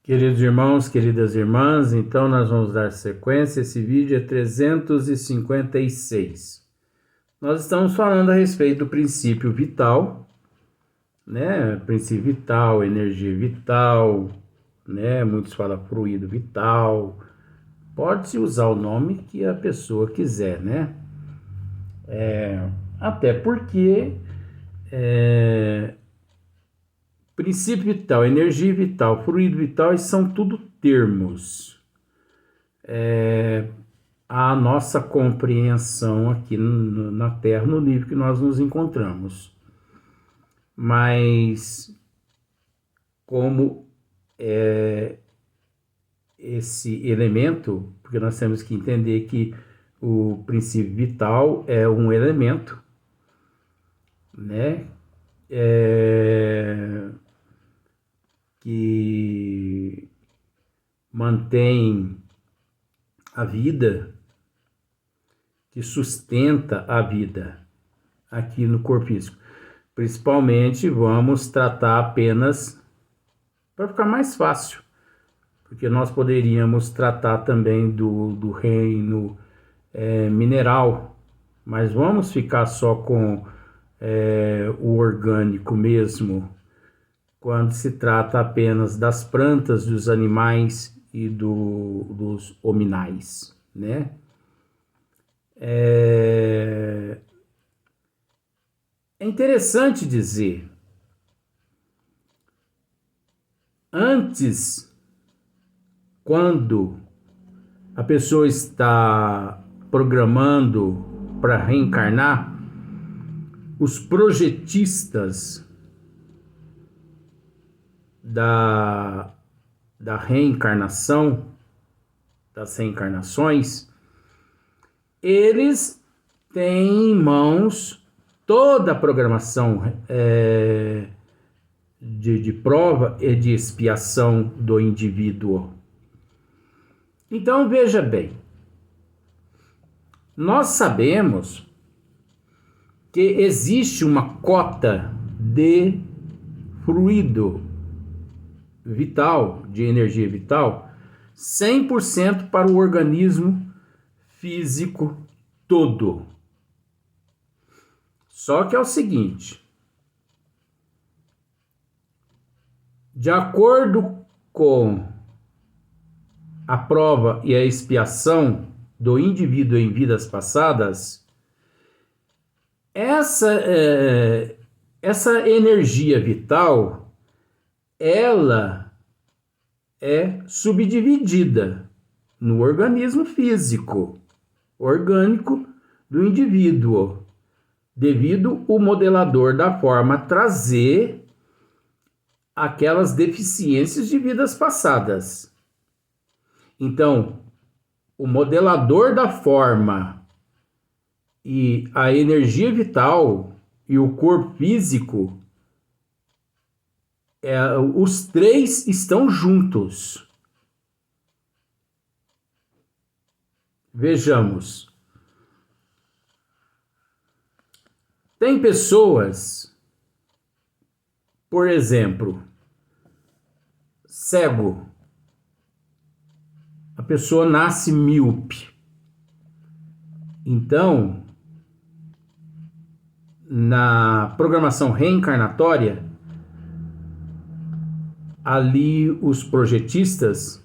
Queridos irmãos, queridas irmãs, então nós vamos dar sequência. Esse vídeo é 356. Nós estamos falando a respeito do princípio vital, né? Princípio vital, energia vital, né? Muitos falam fluido vital. Pode-se usar o nome que a pessoa quiser, né? Até porque princípio vital, energia vital, fluido vital, são tudo termos. A nossa compreensão aqui na Terra, no nível que nós nos encontramos. Mas como esse elemento, porque nós temos que entender que o princípio vital é um elemento, né? Que mantém a vida, que sustenta a vida aqui no corpo físico. Principalmente vamos tratar apenas para ficar mais fácil, porque nós poderíamos tratar também do reino mineral, mas vamos ficar só com o orgânico mesmo, quando se trata apenas das plantas, dos animais e dos hominais, né? É interessante dizer, antes, quando a pessoa está programando para reencarnar, os projetistas da reencarnação, das reencarnações, eles têm em mãos toda a programação de prova e de expiação do indivíduo. Então, veja bem, nós sabemos que existe uma cota de fluido vital, de energia vital, 100% para o organismo físico todo. Só que é o seguinte, de acordo com a prova e a expiação do indivíduo em vidas passadas, essa energia vital, ela é subdividida no organismo físico, orgânico do indivíduo, devido o modelador da forma trazer aquelas deficiências de vidas passadas. Então, o modelador da forma e a energia vital e o corpo físico, os três estão juntos. Vejamos. Tem pessoas, por exemplo, cego. A pessoa nasce míope. Então, na programação reencarnatória, ali os projetistas,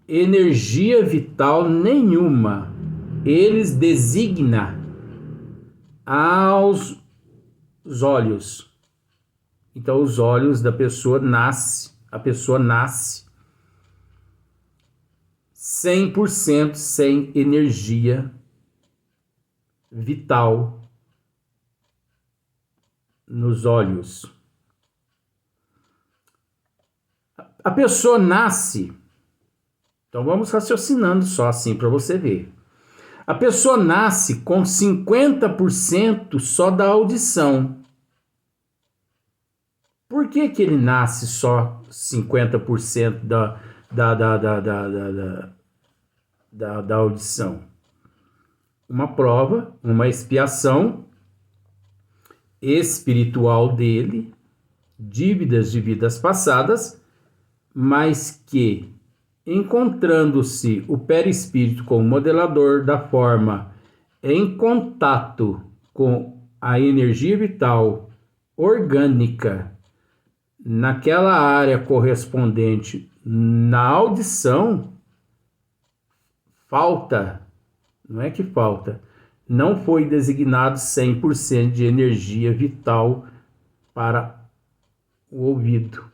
energia vital nenhuma eles designam aos olhos. Então os olhos da pessoa a pessoa nasce 100% sem energia vital nos olhos. A pessoa nasce, então vamos raciocinando só assim para você ver. A pessoa nasce com 50% só da audição. Por que ele nasce só 50% da audição? Uma prova, uma expiação espiritual dele, dívidas de vidas passadas, mas que, encontrando-se o perispírito como modelador da forma em contato com a energia vital orgânica naquela área correspondente na audição, não é que falta, não foi designado 100% de energia vital para o ouvido,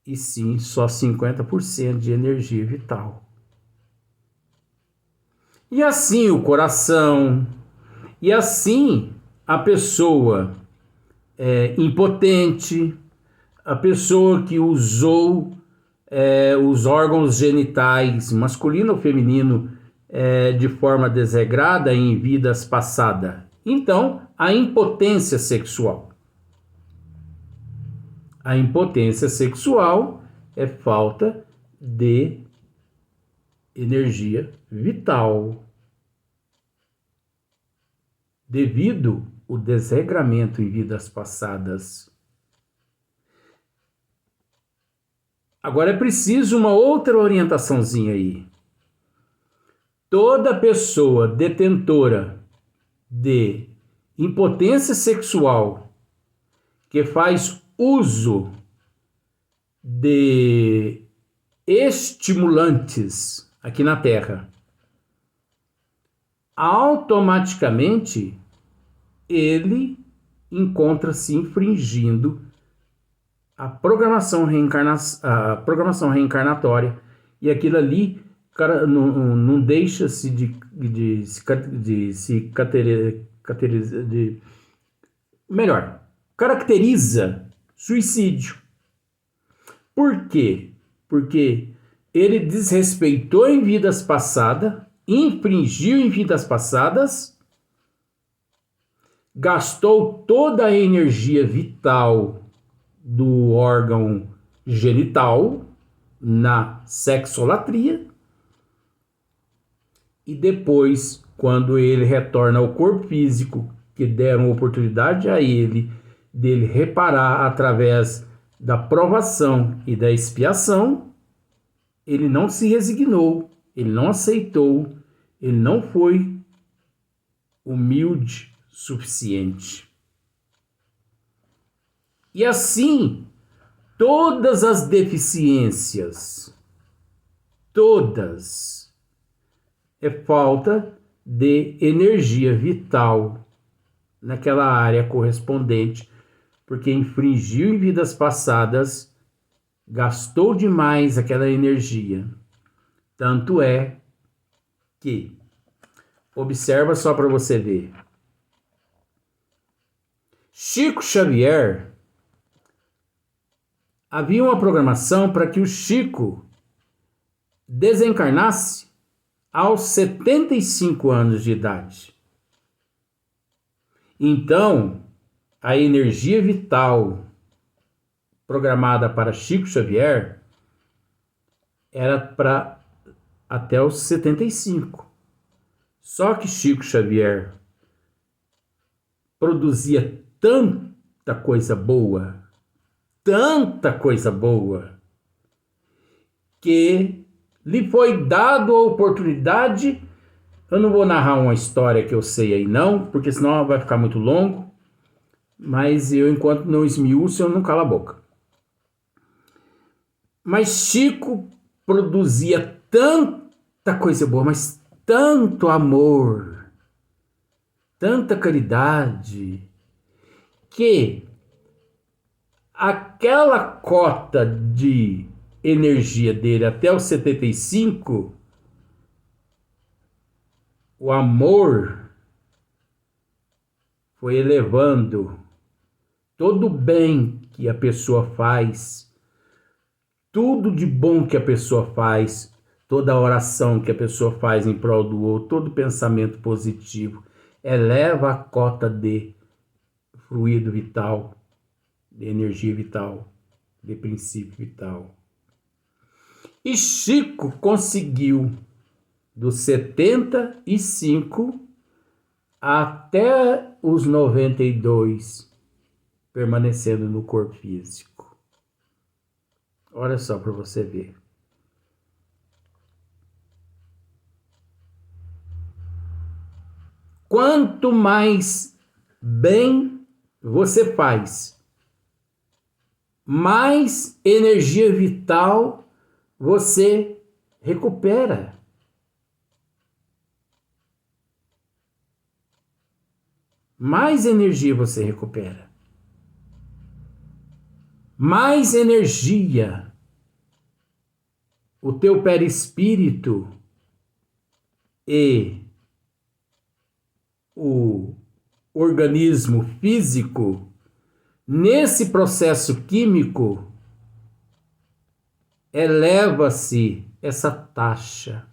e sim só 50% de energia vital. E assim o coração, e assim a pessoa impotente, a pessoa que usou os órgãos genitais, masculino ou feminino, de forma desregrada em vidas passadas. Então, a impotência sexual. A impotência sexual é falta de energia vital, devido ao desregramento em vidas passadas. Agora é preciso uma outra orientaçãozinha aí. Toda pessoa detentora de impotência sexual que faz uso de estimulantes aqui na Terra, automaticamente ele encontra-se infringindo a programação reencarnatória, e aquilo ali, cara, não deixa-se de se caracterizar, caracteriza suicídio. Por quê? Porque ele desrespeitou em vidas passadas, infringiu em vidas passadas, gastou toda a energia vital do órgão genital na sexolatria, e depois, quando ele retorna ao corpo físico, que deram oportunidade a ele dele reparar através da provação e da expiação, ele não se resignou, ele não aceitou, ele não foi humilde suficiente. E assim, todas as deficiências, todas, é falta de energia vital naquela área correspondente, porque infringiu em vidas passadas, gastou demais aquela energia. Tanto é que, observa só para você ver, Chico Xavier, havia uma programação para que o Chico desencarnasse aos 75 anos de idade. Então, a energia vital programada para Chico Xavier era para até os 75. Só que Chico Xavier produzia tanta coisa boa, que lhe foi dado a oportunidade. Eu não vou narrar uma história que eu sei aí não, porque senão vai ficar muito longo, mas eu, enquanto não esmiuço, eu não calo a boca. Mas Chico produzia tanta coisa boa, mas tanto amor, tanta caridade, que aquela cota de energia dele até os 75, o amor foi elevando todo o bem que a pessoa faz, tudo de bom que a pessoa faz, toda a oração que a pessoa faz em prol do outro, todo pensamento positivo, eleva a cota de fluido vital, de energia vital, de princípio vital. E Chico conseguiu, dos 75 até os 92, permanecendo no corpo físico. Olha só para você ver. Quanto mais bem você faz, mais energia vital você recupera. Mais energia você recupera. Mais energia o teu perispírito e o organismo físico, nesse processo químico, eleva-se essa taxa.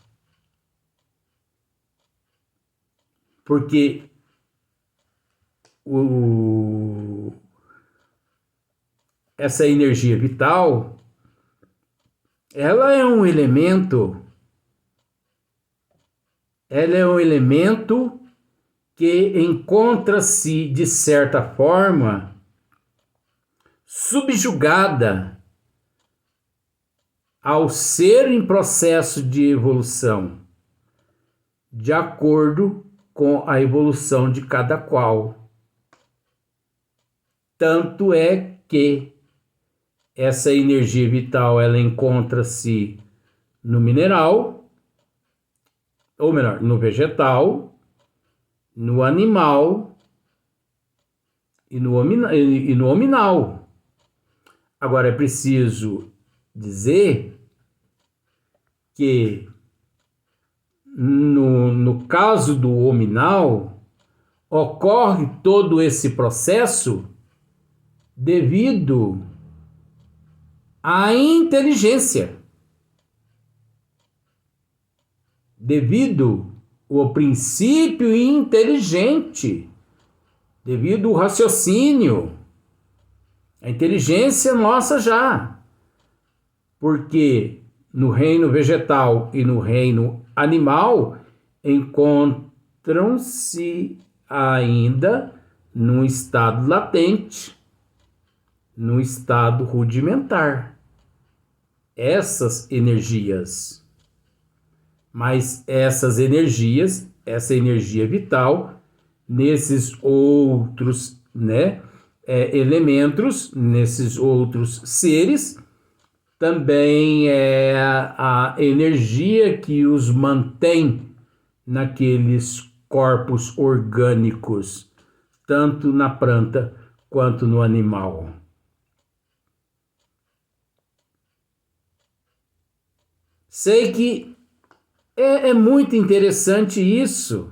Porque essa energia vital, ela é um elemento que encontra-se, de certa forma, subjugada ao ser em processo de evolução, de acordo com a evolução de cada qual. Tanto é que essa energia vital, ela encontra-se no mineral, ou melhor, no vegetal, no animal e no hominal. Agora é preciso dizer que no caso do hominal, ocorre todo esse processo devido à inteligência, devido ao princípio inteligente, devido ao raciocínio, a inteligência nossa já, porque no reino vegetal e no reino animal encontram-se ainda num estado latente, num estado rudimentar, essas energias. Mas essas energias, essa energia vital, nesses outros, elementos, nesses outros seres, também é a energia que os mantém naqueles corpos orgânicos, tanto na planta quanto no animal. Sei que é muito interessante isso.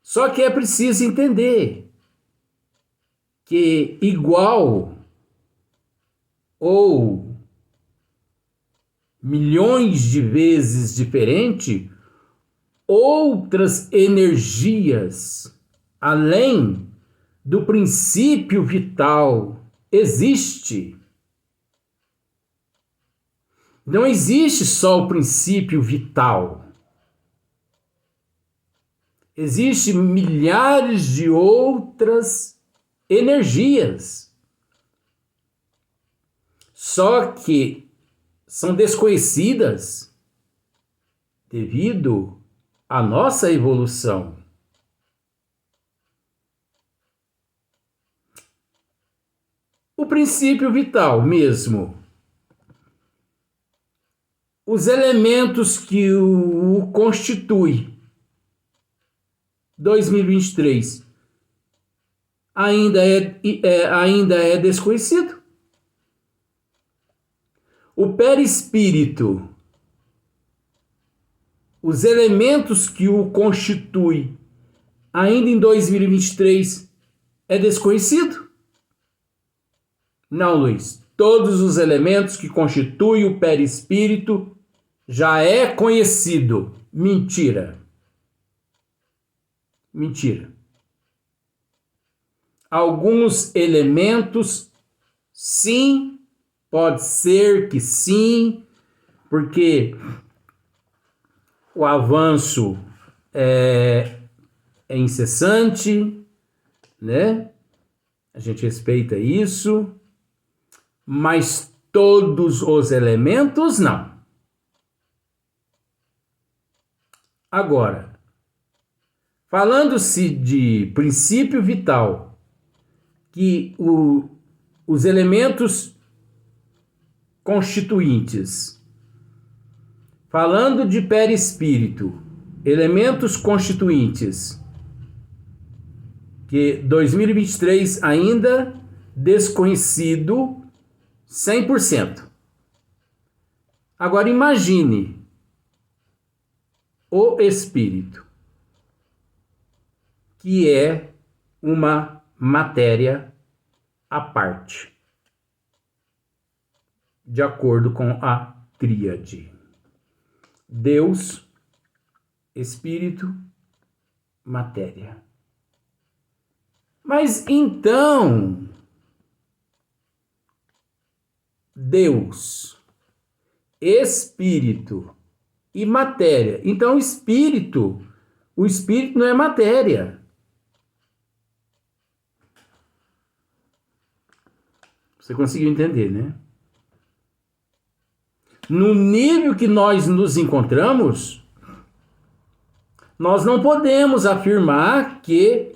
Só que é preciso entender que igual ou milhões de vezes diferente, outras energias além do princípio vital existe. Não existe só o princípio vital. Existem milhares de outras energias. Só que são desconhecidas devido à nossa evolução. O princípio vital mesmo. Os elementos que o constituem, 2023, ainda é desconhecido. O perispírito, os elementos que o constituem, ainda em 2023, é desconhecido? Não, Luiz. Todos os elementos que constituem o perispírito já é conhecido. Mentira. Mentira. Alguns elementos, sim, pode ser que sim, porque o avanço é incessante, né? A gente respeita isso, mas todos os elementos não. Agora, falando-se de princípio vital, que os elementos constituintes, falando de perispírito, elementos constituintes, que 2023 ainda desconhecido 100%. Agora imagine o espírito, que é uma matéria à parte, de acordo com a tríade: Deus, Espírito, matéria. Mas então, Deus, Espírito e matéria. Então, o Espírito não é matéria. Você conseguiu entender, né? No nível que nós nos encontramos, nós não podemos afirmar que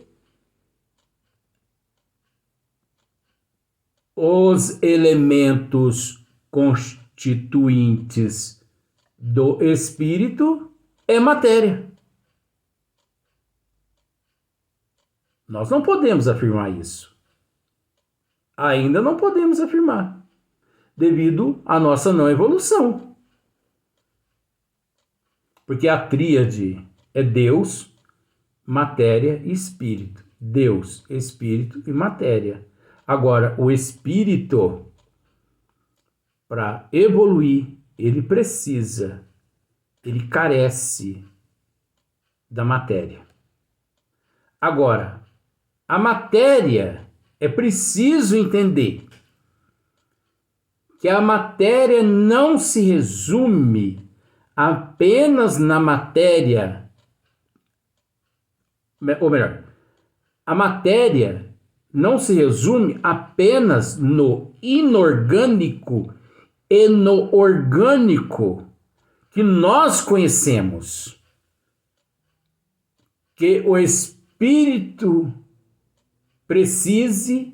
os elementos constituintes do espírito é matéria. Nós não podemos afirmar isso. Ainda não podemos afirmar, devido à nossa não evolução. Porque a tríade é Deus, matéria e espírito. Deus, espírito e matéria. Agora, o espírito, para evoluir, ele carece da matéria. Agora, a matéria, é preciso entender que a matéria não se resume apenas na matéria, ou melhor, a matéria não se resume apenas no inorgânico e no orgânico que nós conhecemos, que o espírito precise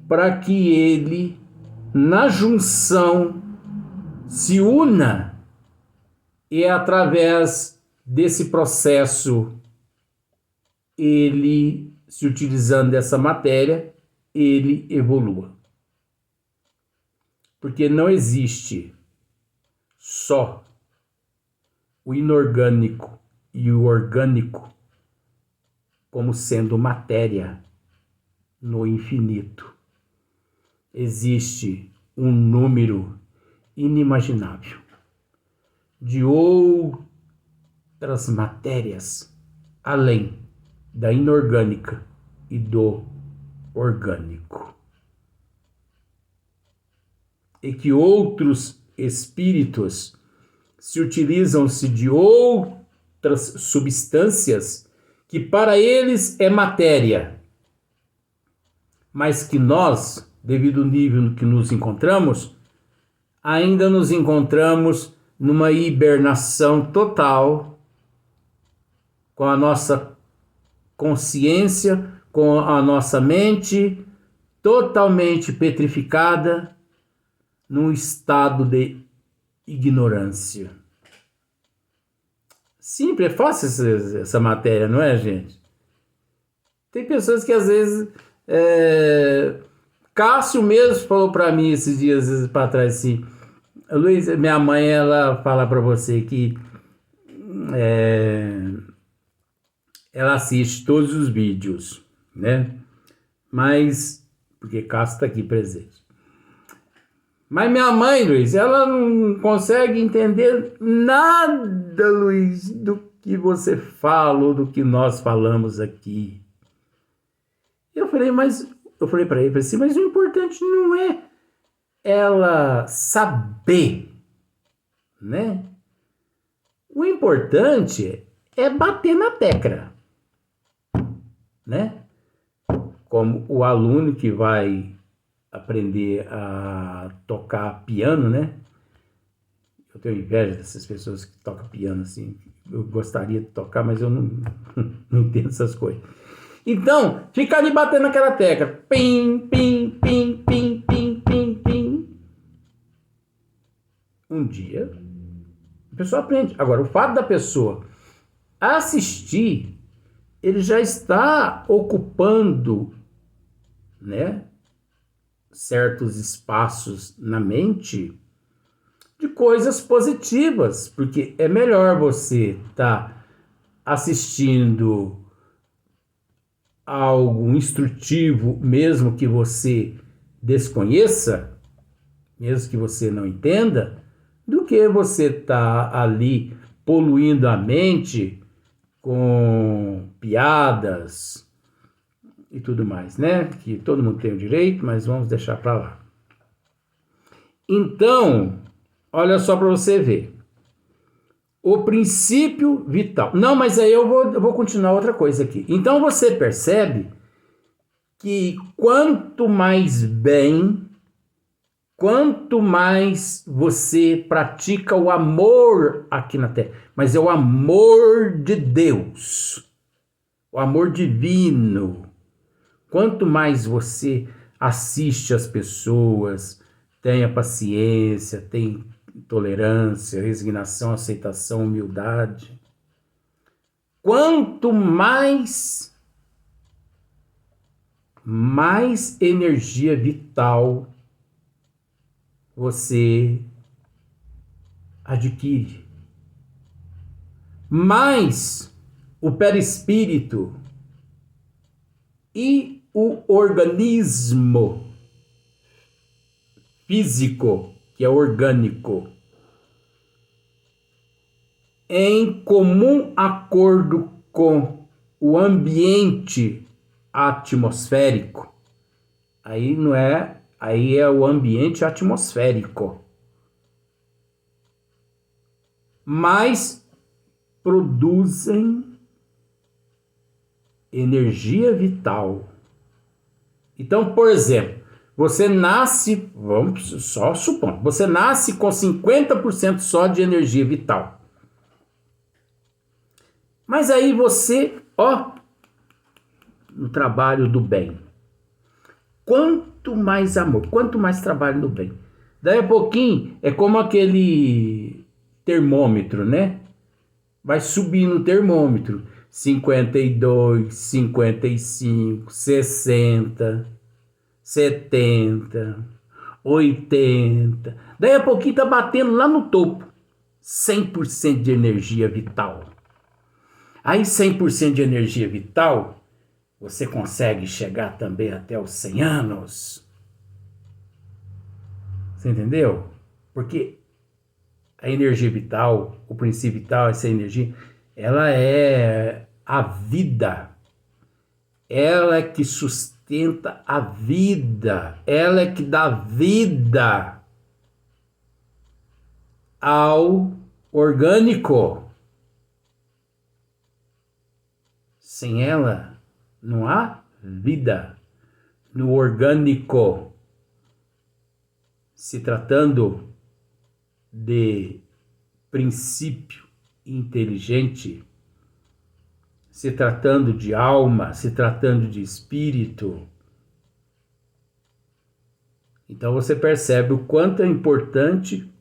para que ele, na junção, se una e através desse processo, ele, se utilizando dessa matéria, ele evolua. Porque não existe só o inorgânico e o orgânico como sendo matéria no infinito. Existe um número inimaginável de outras matérias além da inorgânica e do orgânico. E que outros espíritos se utilizam-se de outras substâncias que para eles é matéria, mas que nós, devido ao nível no que nos encontramos, ainda nos encontramos numa hibernação total, com a nossa consciência, com a nossa mente totalmente petrificada, num estado de ignorância. Simples, é fácil essa matéria, não é, gente? Tem pessoas que às vezes... Cássio mesmo falou para mim esses dias para trás assim: Luiz, minha mãe, ela fala para você que ela assiste todos os vídeos, né? Mas, porque Cássio está aqui presente. Mas minha mãe, Luiz, ela não consegue entender nada, Luiz, do que você fala ou do que nós falamos aqui. Eu falei para ele assim, mas o importante não é ela saber, né? O importante é bater na tecla, né? Como o aluno que vai aprender a tocar piano, né? Eu tenho inveja dessas pessoas que tocam piano assim. Eu gostaria de tocar, mas eu não, não entendo essas coisas. Então, fica ali batendo naquela tecla. Pim, pim, pim, pim, pim, pim, pim. Um dia, a pessoa aprende. Agora, o fato da pessoa assistir, ele já está ocupando, né, certos espaços na mente de coisas positivas, porque é melhor você estar assistindo algo instrutivo, mesmo que você desconheça, mesmo que você não entenda, do que você estar ali poluindo a mente com piadas e tudo mais, né? Que todo mundo tem o direito, mas vamos deixar para lá. Então, olha só para você ver. O princípio vital. Não, mas aí eu vou continuar outra coisa aqui. Então você percebe que quanto mais bem, quanto mais você pratica o amor aqui na Terra, mas é o amor de Deus, o amor divino. Quanto mais você assiste as pessoas, tenha paciência, tem tolerância, resignação, aceitação, humildade. Quanto mais energia vital você adquire, mais o perispírito e o organismo físico, que é orgânico, em comum acordo com o ambiente atmosférico. Aí não é, aí é o ambiente atmosférico. Mas produzem energia vital. Então, por exemplo, você nasce, vamos só supondo, você nasce com 50% só de energia vital. Mas aí você, no trabalho do bem. Quanto mais amor, quanto mais trabalho no bem. Daí a pouquinho é como aquele termômetro, né? Vai subindo o termômetro. 52, 55, 60, 70, 80. Daí a pouquinho tá batendo lá no topo. 100% de energia vital. Aí 100% de energia vital, você consegue chegar também até os 100 anos. Você entendeu? Porque a energia vital, o princípio vital, essa energia, ela é a vida. Ela é que sustenta a vida. Ela é que dá vida ao orgânico. Sem ela, não há vida no orgânico. Se tratando de princípio inteligente, se tratando de alma, se tratando de espírito. Então você percebe o quanto é importante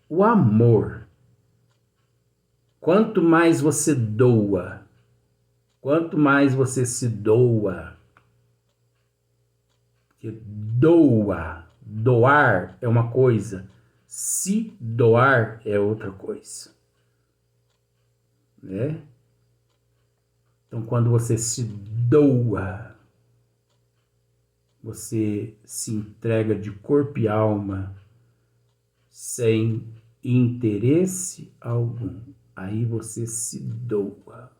o amor. Quanto mais você doa, quanto mais você se doa, porque doar é uma coisa, se doar é outra coisa, né? Então, quando você se doa, você se entrega de corpo e alma, sem interesse algum. Aí você se doa.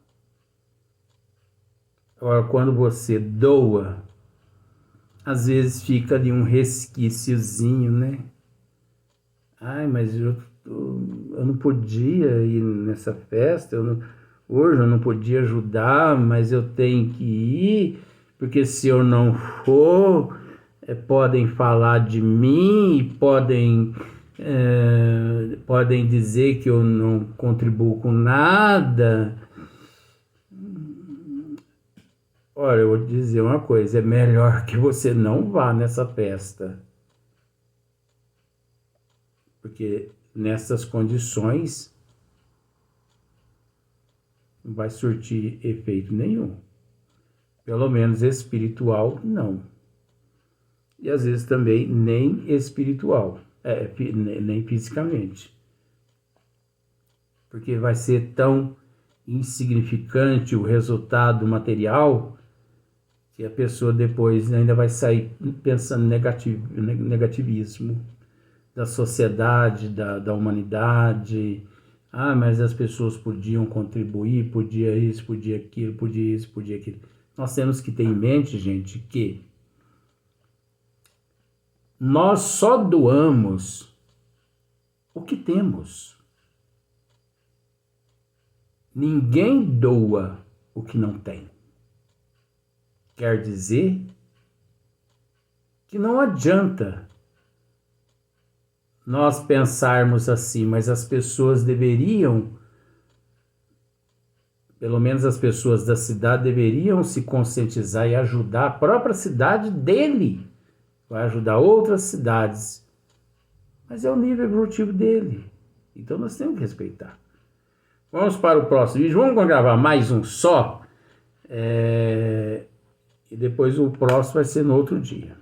Agora, quando você doa, às vezes fica ali um resquíciozinho, né? Ai, mas eu não podia ir nessa festa, hoje eu não podia ajudar, mas eu tenho que ir, porque se eu não for, podem falar de mim, podem dizer que eu não contribuo com nada. Olha, eu vou te dizer uma coisa, é melhor que você não vá nessa festa. Porque nessas condições não vai surtir efeito nenhum. Pelo menos espiritual, não. E às vezes também nem espiritual, nem fisicamente. Porque vai ser tão insignificante o resultado material que a pessoa depois ainda vai sair pensando negativismo da sociedade, da humanidade. Ah, mas as pessoas podiam contribuir, podia isso, podia aquilo, podia isso, podia aquilo. Nós temos que ter em mente, gente, que nós só doamos o que temos. Ninguém doa o que não tem. Quer dizer que não adianta nós pensarmos assim, mas as pessoas deveriam, pelo menos as pessoas da cidade, deveriam se conscientizar e ajudar a própria cidade dele. Vai ajudar outras cidades. Mas é o nível evolutivo dele. Então nós temos que respeitar. Vamos para o próximo vídeo. Vamos gravar mais um só. E depois o próximo vai ser no outro dia.